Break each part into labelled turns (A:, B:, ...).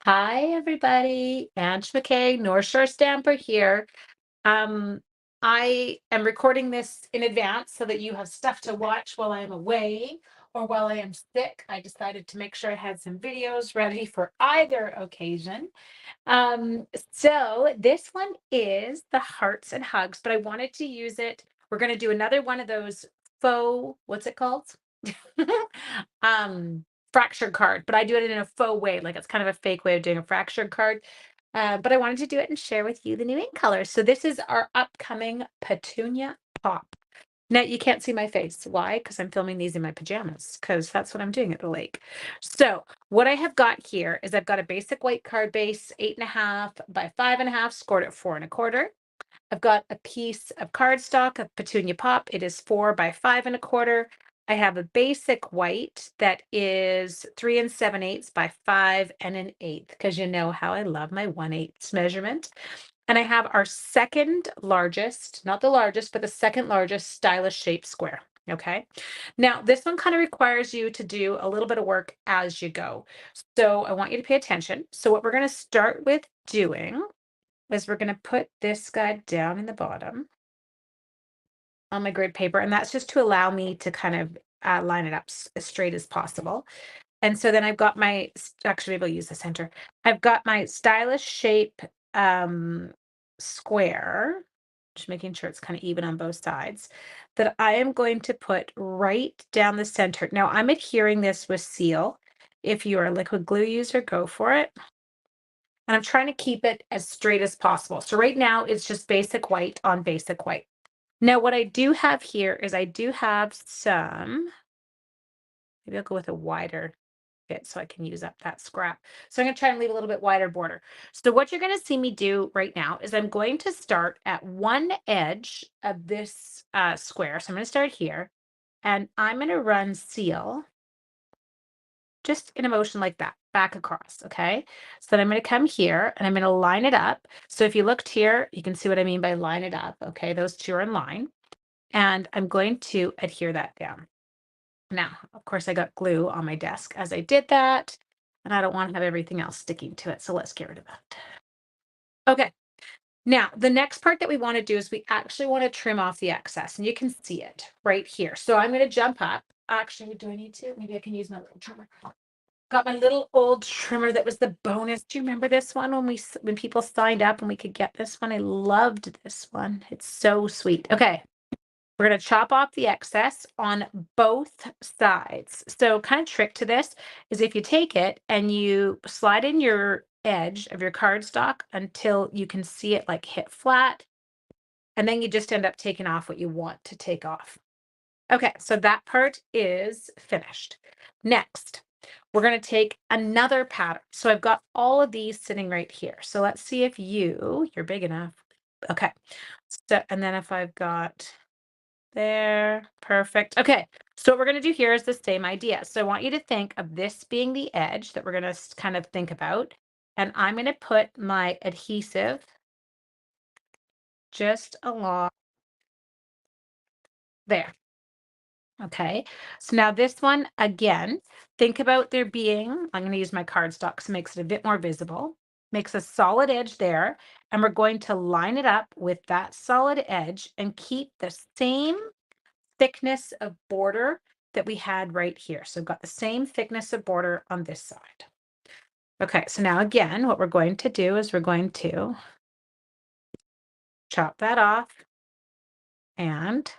A: Hi, everybody. Ange McKay, North Shore Stamper here. Um, I am recording this in advance so that you have stuff to watch while I am away or while I am sick. I decided to make sure I had some videos ready for either occasion. So this one is the hearts and hugs, but I wanted to use it. We're going to do another one of those faux, what's it called? um Fractured card, but I do it in a faux way, like it's kind of a fake way of doing a fractured card. But I wanted to do it and share with you the new ink colors. So this is our upcoming Petunia Pop. Now you can't see my face. Why? Because I'm filming these in my pajamas, because that's what I'm doing at the lake. So what I have got here is I've got a basic white card base, 8.5 by 5.5, scored at 4 1/4. I've got a piece of cardstock of Petunia Pop. It is 4 by 5 1/4. I have a basic white that is 3 7/8 by 5 1/8, because you know how I love my 1/8 measurement. And I have our second largest, not the largest, but the second largest stylish shape square. Okay. Now, this one kind of requires you to do a little bit of work as you go. So I want you to pay attention. So what we're going to start with doing is we're going to put this guy down in the bottom on my grid paper, and that's just to allow me to kind of line it up as straight as possible. And so then I've got my, actually maybe I'll use the center. I've got my stylish shape um, square, just making sure it's kind of even on both sides, that I am going to put right down the center. Now I'm adhering this with seal. If you're a liquid glue user, go for it. And I'm trying to keep it as straight as possible. So right now it's just basic white on basic white. Now what I do have here is I do have some, maybe I'll go with a wider bit so I can use up that scrap. So I'm going to try and leave a little bit wider border. So what you're going to see me do right now is I'm going to start at one edge of this square. So I'm going to start here and I'm going to run seal just in a motion like that, back across, okay? So then I'm going to come here and I'm going to line it up. So if you looked here, you can see what I mean by line it up, okay? Those two are in line. And I'm going to adhere that down. Now, of course, I got glue on my desk as I did that, and I don't want to have everything else sticking to it, so let's get rid of that. Okay, now the next part that we want to do is we actually want to trim off the excess, and you can see it right here. So I'm going to jump up. Actually, do I need to? Maybe I can use my little trimmer. Got my little old trimmer that was the bonus. Do you remember this one when people signed up and we could get this one? I loved this one. It's so sweet. Okay. We're going to chop off the excess on both sides. So kind of trick to this is if you take it and you slide in your edge of your cardstock until you can see it like hit flat, and then you just end up taking off what you want to take off. Okay, so that part is finished. Next, we're going to take another pattern. So I've got all of these sitting right here. So let's see if you're big enough. Okay. So, and then if I've got there, perfect. Okay, so what we're going to do here is the same idea. So I want you to think of this being the edge that we're going to kind of think about. And I'm going to put my adhesive just along there. Okay, so now this one, again, think about there being, I'm going to use my cardstock so it makes it a bit more visible, makes a solid edge there. And we're going to line it up with that solid edge and keep the same thickness of border that we had right here. So we've got the same thickness of border on this side. Okay, so now again, what we're going to do is we're going to chop that off and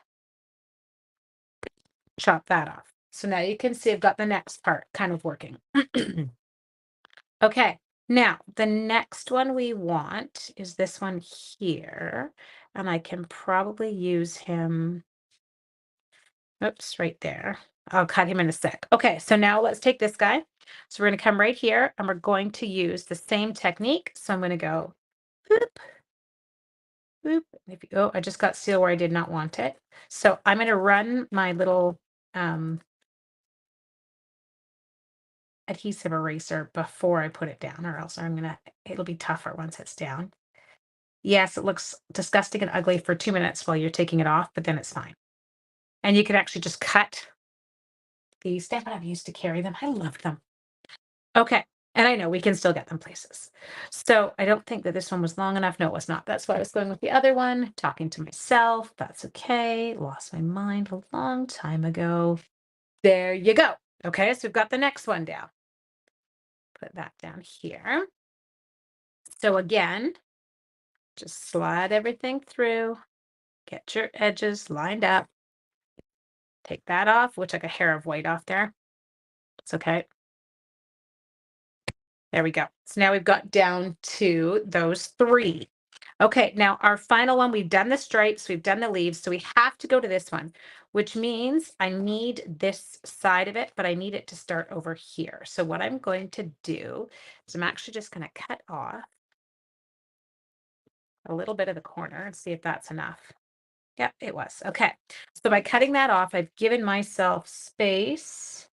A: chop that off. So now you can see I've got the next part kind of working. Okay, now the next one we want is this one here. And I can probably use him. Oops, right there. I'll cut him in a sec. Okay, so now let's take this guy. So we're going to come right here and we're going to use the same technique. So I'm going to go boop, boop. If you, oh, I just got seal where I did not want it. So I'm going to run my little adhesive eraser before I put it down, or else it'll be tougher once it's down. Yes, it looks disgusting and ugly for 2 minutes while you're taking it off, but then it's fine. And you can actually just cut these. Stamp I've used to carry them. I love them. Okay, And I know we can still get them places. So I don't think that this one was long enough. No, it was not. That's why I was going with the other one, talking to myself. That's okay. Lost my mind a long time ago. There you go. Okay, so we've got the next one down. Put that down here. So again, just slide everything through, get your edges lined up, take that off, which like a hair of white off there. It's okay. There we go. So now we've got down to those three. Okay, now our final one, we've done the stripes, we've done the leaves, so we have to go to this one, which means I need this side of it, but I need it to start over here. So what I'm going to do is I'm actually just going to cut off a little bit of the corner and see if that's enough. Yep, it was. Okay. So by cutting that off, I've given myself space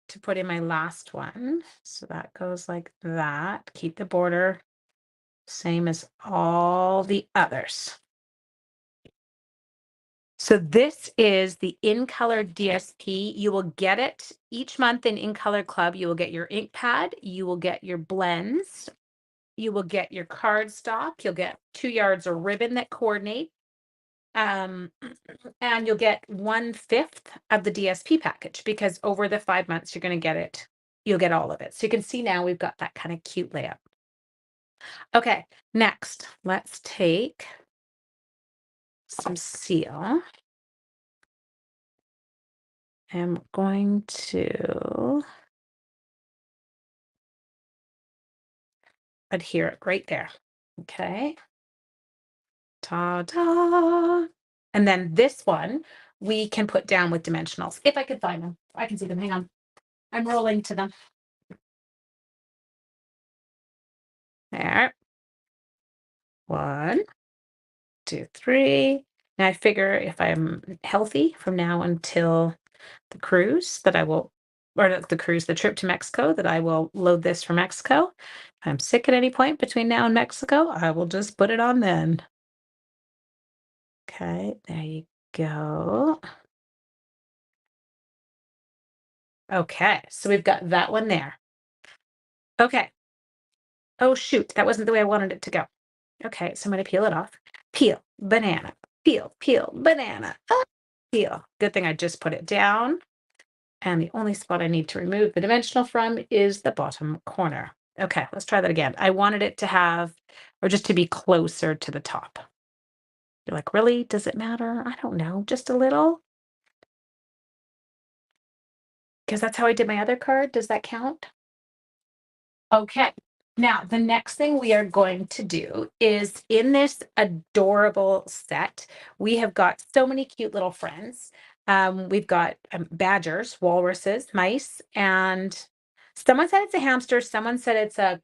A: to put in my last one. So that goes like that. Keep the border same as all the others. So this is the In Color DSP. You will get it each month in Color Club. You will get your ink pad. You will get your blends. You will get your cardstock. You'll get 2 yards of ribbon that coordinate. And you'll get 1/5 of the DSP package because over the 5 months, you're going to get it. You'll get all of it. So you can see now we've got that kind of cute layout. Okay, next, let's take some seal. I'm going to adhere it right there. Okay. Ta-da. And then this one we can put down with dimensionals. If I could find them. I can see them. Hang on. I'm rolling to them. There. 1, 2, 3. Now I figure if I'm healthy from now until the cruise that I will, or not the cruise, the trip to Mexico, that I will load this for Mexico. If I'm sick at any point between now and Mexico, I will just put it on then. Okay, there you go. Okay, so we've got that one there. Okay. Oh, shoot, that wasn't the way I wanted it to go. Okay, so I'm gonna peel it off. Peel, banana, peel, banana, peel. Good thing I just put it down. And the only spot I need to remove the dimensional from is the bottom corner. Okay, let's try that again. I wanted it to have, or just to be closer to the top. You're like, really? Does it matter? I don't know, just a little? Because that's how I did my other card. Does that count? Okay. Now, the next thing we are going to do is in this adorable set, we have got so many cute little friends. We've got badgers, walruses, mice, and someone said it's a hamster. Someone said it's a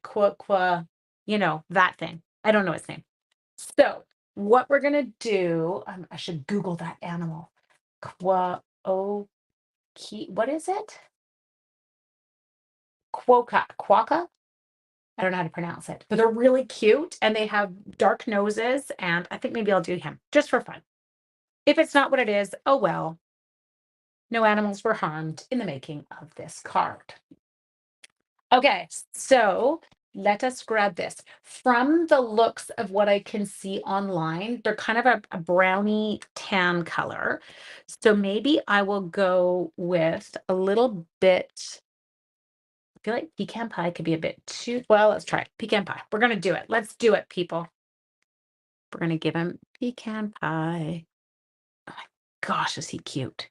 A: that thing. I don't know its name. So, what we're going to do, I should Google that animal. What is it? Quokka? I don't know how to pronounce it, but they're really cute and they have dark noses. And I think maybe I'll do him just for fun. If it's not what it is, oh well. No animals were harmed in the making of this card. Okay, so let us grab this. From the looks of what I can see online, they're kind of a brownie tan color. So maybe I will go with a little bit. I feel like pecan pie could be a bit too, well, let's try it. Pecan pie. We're going to do it. Let's do it, people. We're going to give him pecan pie. Oh my gosh, is he cute?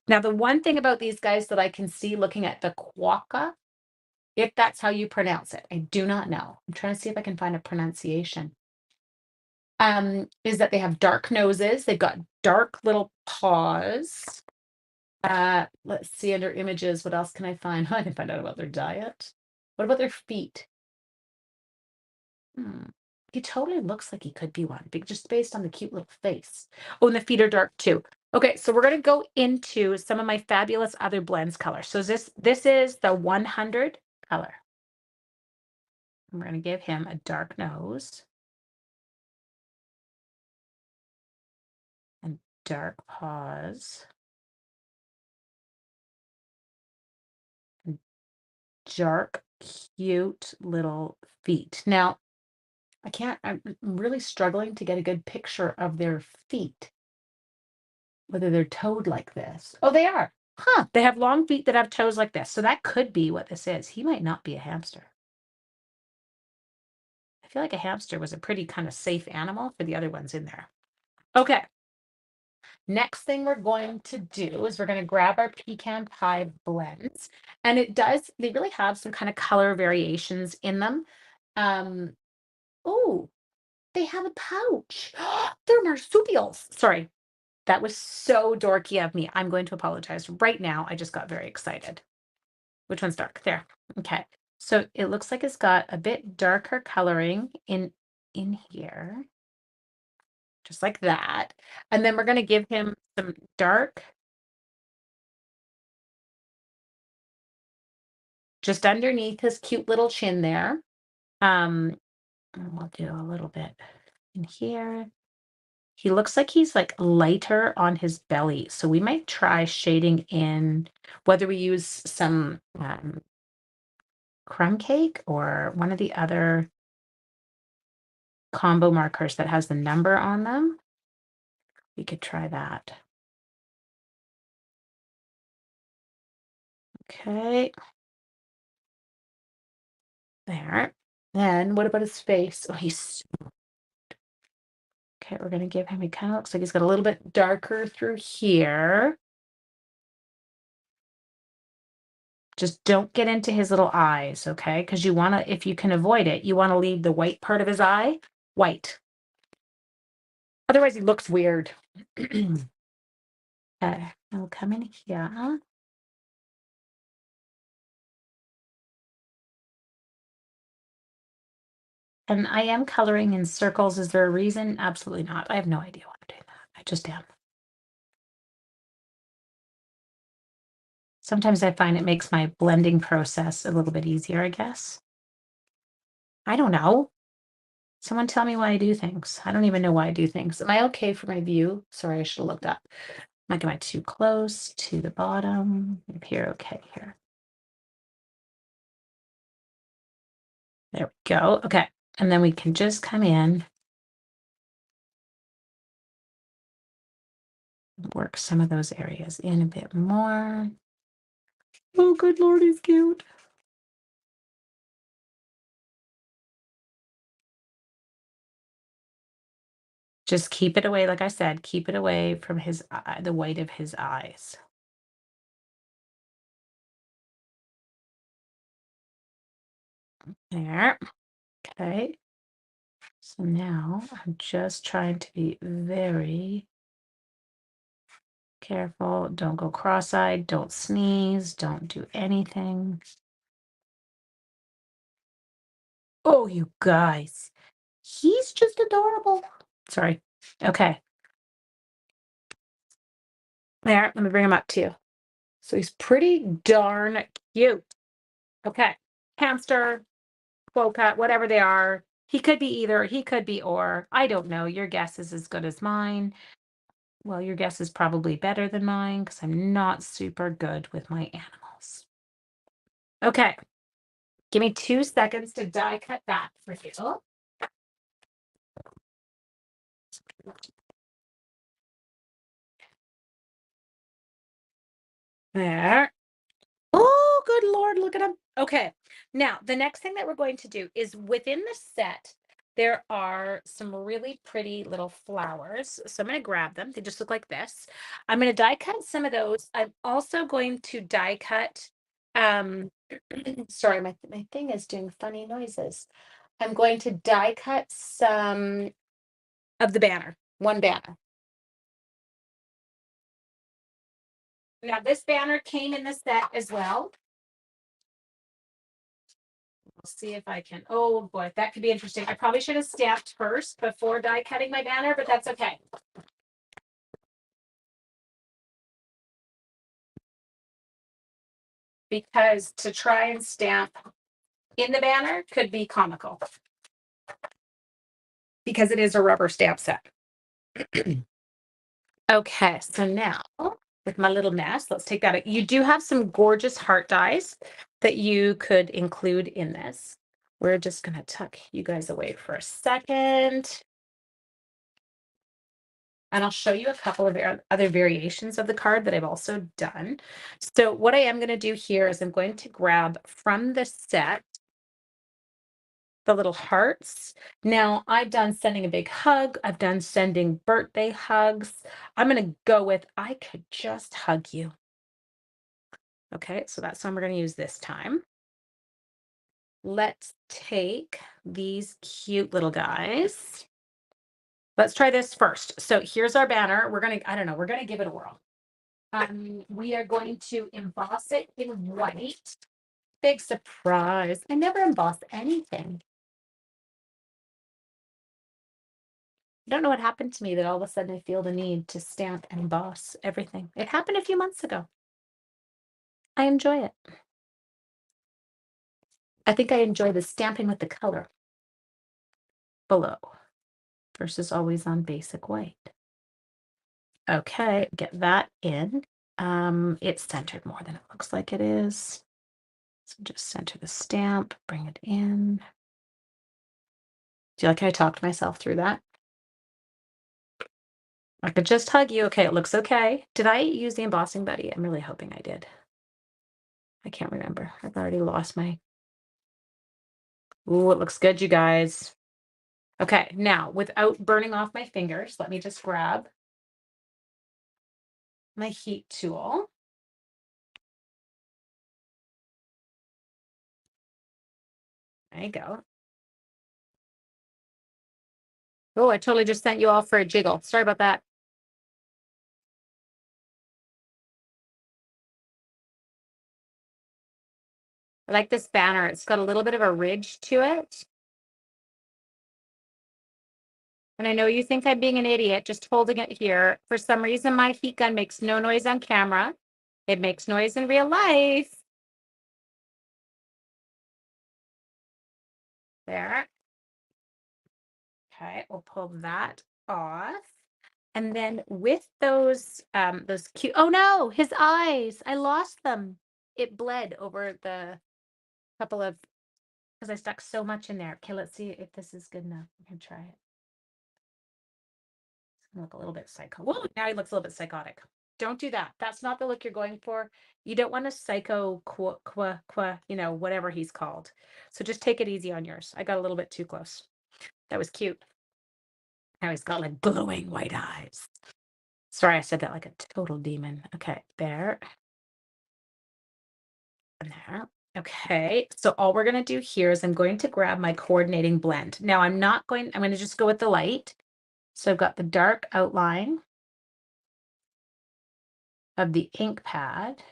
A: Now, the one thing about these guys that I can see looking at the quokka, if that's how you pronounce it, I do not know. I'm trying to see if I can find a pronunciation. Is that they have dark noses. They've got dark little paws. Let's see under images, what else can I find? I can find out about their diet. What about their feet? Hmm. He totally looks like he could be one, just based on the cute little face. Oh, and the feet are dark too. Okay, so we're gonna go into some of my fabulous other blends color. So this is the 100 color. And we're gonna give him a dark nose and dark paws. dark, cute little feet. Now, I'm really struggling to get a good picture of their feet, whether they're toed like this. Oh, they are. Huh. They have long feet that have toes like this. So that could be what this is. He might not be a hamster. I feel like a hamster was a pretty kind of safe animal for the other ones in there. Okay. Next thing we're going to do is we're going to grab our pecan pie blends. And they really have some kind of color variations in them. Um, oh, they have a pouch. They're marsupials. Sorry, that was so dorky of me. I'm going to apologize right now. I just got very excited. Which one's dark? There. Okay. So it looks like it's got a bit darker coloring in here, just like that. And then we're going to give him some dark just underneath his cute little chin there. And we'll do a little bit in here. He looks like he's like lighter on his belly. So we might try shading in whether we use some crumb cake or one of the other combo markers that has the number on them. We could try that. Okay. There. Then what about his face? Oh, he's okay. We're gonna give him, he kind of looks like he's got a little bit darker through here. Just don't get into his little eyes, okay? Because you want to, if you can avoid it, you want to leave the white part of his eye white. Otherwise, he looks weird. Okay, I'll come in here. And I am coloring in circles. Is there a reason? Absolutely not. I have no idea why I'm doing that. I just am. Sometimes I find it makes my blending process a little bit easier, I guess. I don't know. Someone tell me why I do things. I don't even know why I do things. Am I okay for my view? Sorry, I should have looked up. Am I too close to the bottom? Up here, okay, here. There we go. Okay. And then we can just come in, work some of those areas in a bit more. Oh, good Lord, he's cute. Just keep it away, like I said, keep it away from his eye, the white of his eyes. There. Okay. So now I'm just trying to be very careful. Don't go cross-eyed. Don't sneeze. Don't do anything. Oh, you guys. He's just adorable. Sorry. Okay. There. Let me bring him up to you. So he's pretty darn cute. Okay. Hamster, quokka, whatever they are. He could be either. He could be or. I don't know. Your guess is as good as mine. Well, your guess is probably better than mine because I'm not super good with my animals. Okay. Give me 2 seconds to die cut that for you. There. Oh, good Lord, look at them. Okay. Now, the next thing that we're going to do is within the set, there are some really pretty little flowers. So I'm going to grab them. They just look like this. I'm going to die cut some of those. I'm also going to die cut, sorry, my thing is doing funny noises. I'm going to die cut some of the banner, one banner. Now, this banner came in the set as well. We'll see if I can. Oh boy, that could be interesting. I probably should have stamped first before die cutting my banner, but that's okay. Because to try and stamp in the banner could be comical. Because it is a rubber stamp set. Okay, so now with my little mess. Let's take that out. You do have some gorgeous heart dies that you could include in this. We're just gonna tuck you guys away for a second. And I'll show you a couple of other variations of the card that I've also done. So what I am gonna do here is I'm going to grab from the set the little hearts. Now, I've done sending a big hug. I've done sending birthday hugs. I'm going to go with I could just hug you. Okay, so that's what we're going to use this time. Let's take these cute little guys. Let's try this first. So here's our banner. We're going to, I don't know, we're going to give it a whirl. We are going to emboss it in white. Big surprise. I never emboss anything. I don't know what happened to me that all of a sudden I feel the need to stamp and emboss everything. It happened a few months ago. I enjoy it. I think I enjoy the stamping with the color below versus always on basic white. Okay, get that in. It's centered more than it looks like it is. So just center the stamp, bring it in. Do you like how I talked myself through that? I could just hug you. Okay, it looks okay. Did I use the embossing buddy? I'm really hoping I did. I can't remember. I've already lost my. Ooh, it looks good, you guys. Okay, now without burning off my fingers, let me just grab my heat tool. There you go. Oh, I totally just sent you all for a jiggle. Sorry about that. I like this banner. It's got a little bit of a ridge to it. And I know you think I'm being an idiot just holding it here. For some reason, my heat gun makes no noise on camera. It makes noise in real life. There. Okay, we'll pull that off. And then with those cute, oh no, his eyes, I lost them. It bled over the couple of, because I stuck so much in there. Okay, let's see if this is good enough. I'm gonna try it. It's gonna look a little bit psycho. Whoa, now he looks a little bit psychotic. Don't do that. That's not the look you're going for. You don't want a psycho, whatever he's called. So just take it easy on yours. I got a little bit too close. That was cute. Now he's got like glowing white eyes. Sorry, I said that like a total demon. Okay, there and there. Okay, so all we're gonna do here is I'm going to grab my coordinating blend. Now I'm gonna just go with the light. So I've got the dark outline of the ink pad.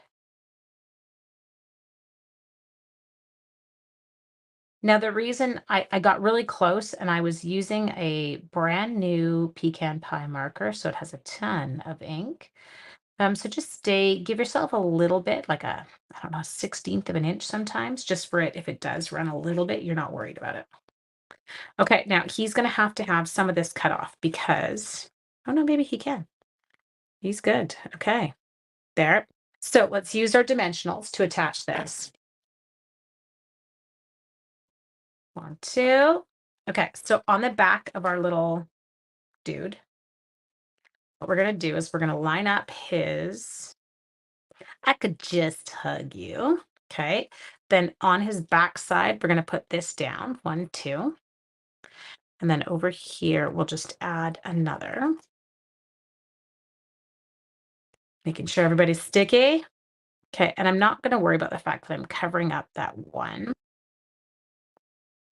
A: Now, the reason I got really close and I was using a brand new pecan pie marker, so it has a ton of ink. So just give yourself a little bit, like I don't know, 1/16 of an inch sometimes, just for it. If it does run a little bit, you're not worried about it. Okay, now he's gonna have to have some of this cut off because, oh no, maybe he can. He's good. Okay, there. So let's use our dimensionals to attach this. 1, 2. Okay, so on the back of our little dude, what we're gonna do is we're gonna line up his, I could just hug you. Okay. Then on his back side, we're gonna put this down. 1, 2. And then over here, we'll just add another. Making sure everybody's sticky. Okay, and I'm not gonna worry about the fact that I'm covering up that one.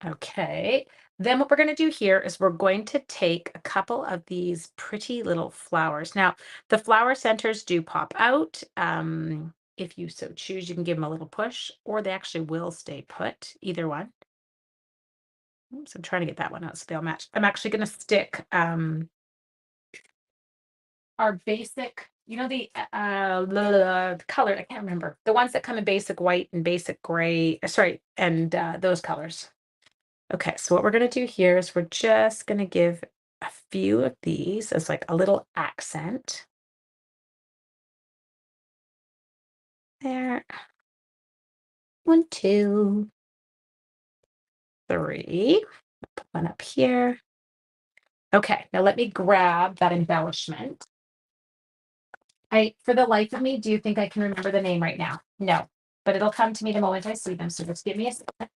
A: Okay. Then what we're going to do here is we're going to take a couple of these pretty little flowers. Now, the flower centers do pop out. If you so choose, you can give them a little push, or they actually will stay put, either one. Oops, I'm trying to get that one out so they'll match. I'm actually going to stick our basic, the color, I can't remember. The ones that come in basic white and basic gray, sorry, and those colors. Okay, so what we're going to do here is we're just going to give a few of these as like a little accent. there. 1, 2, 3. Put one up here. Okay, now let me grab that embellishment. For the life of me, do you think I can remember the name right now? No, but it'll come to me the moment I see them. So just give me a second.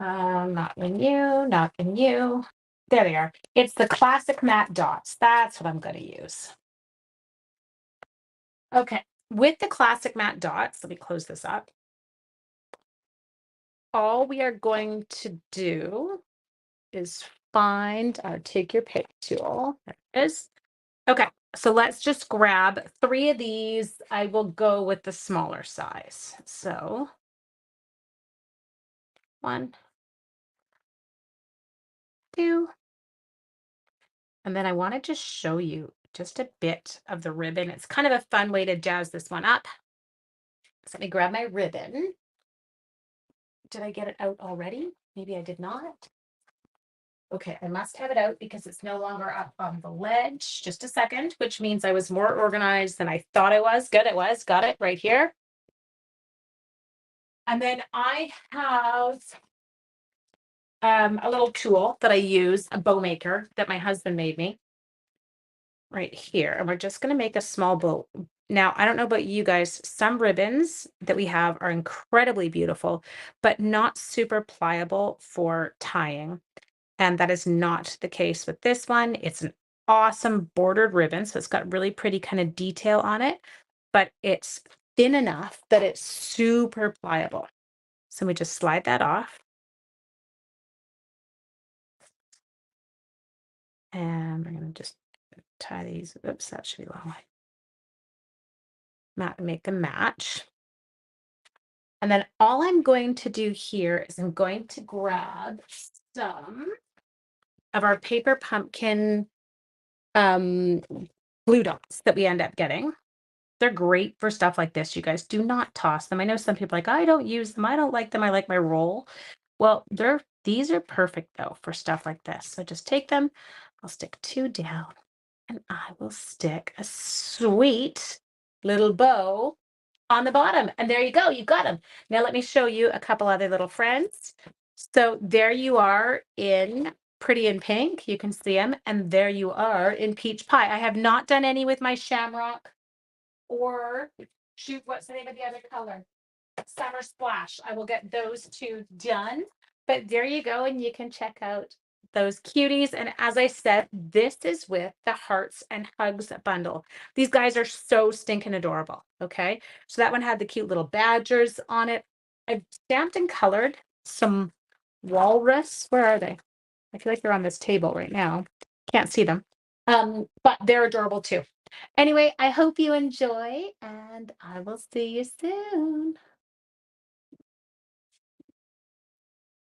A: Not in you, not in you. There they are. It's the classic matte dots. That's what I'm going to use. Okay, with the classic matte dots, let me close this up. All we are going to do is take your pick tool. There it is. Okay, so let's just grab 3 of these. I will go with the smaller size. So 1, 2, and then I want to just show you just a bit of the ribbon. It's kind of a fun way to jazz this one up. So let me grab my ribbon. Did I get it out already? Maybe I did not. Okay, I must have it out because it's no longer up on the ledge. Just a second, which means I was more organized than I thought I was. Good, it was. Got it right here. And then I have a little tool that I use, a bow maker that my husband made me right here. And we're just going to make a small bow. Now, I don't know about you guys, some ribbons that we have are incredibly beautiful, but not super pliable for tying. And that is not the case with this one. It's an awesome bordered ribbon. So it's got really pretty kind of detail on it, but it's thin enough that it's super pliable. So we just slide that off. And we're going to just tie these. Oops, that should be long. Make them match. And then all I'm going to do here is I'm going to grab some of our paper pumpkin glue dots that we end up getting. They're great for stuff like this. You guys do not toss them. I know some people are like, I don't use them. I don't like them. I like my roll. Well, these are perfect though for stuff like this. So just take them. I'll stick 2 down and I will stick a sweet little bow on the bottom. And there you go. You got them. Now let me show you a couple other little friends. So there you are in Pretty in Pink. You can see them. And there you are in Peach Pie. I have not done any with my Shamrock or shoot, what's the name of the other color? Summer Splash. I will get those 2 done. But there you go. And you can check out those cuties. And as I said, this is with the Hearts and Hugs bundle. These guys are so stinking adorable. Okay. So that one had the cute little badgers on it. I've stamped and colored some walrus. Where are they? I feel like they're on this table right now. Can't see them. But they're adorable too. Anyway, I hope you enjoy and I will see you soon.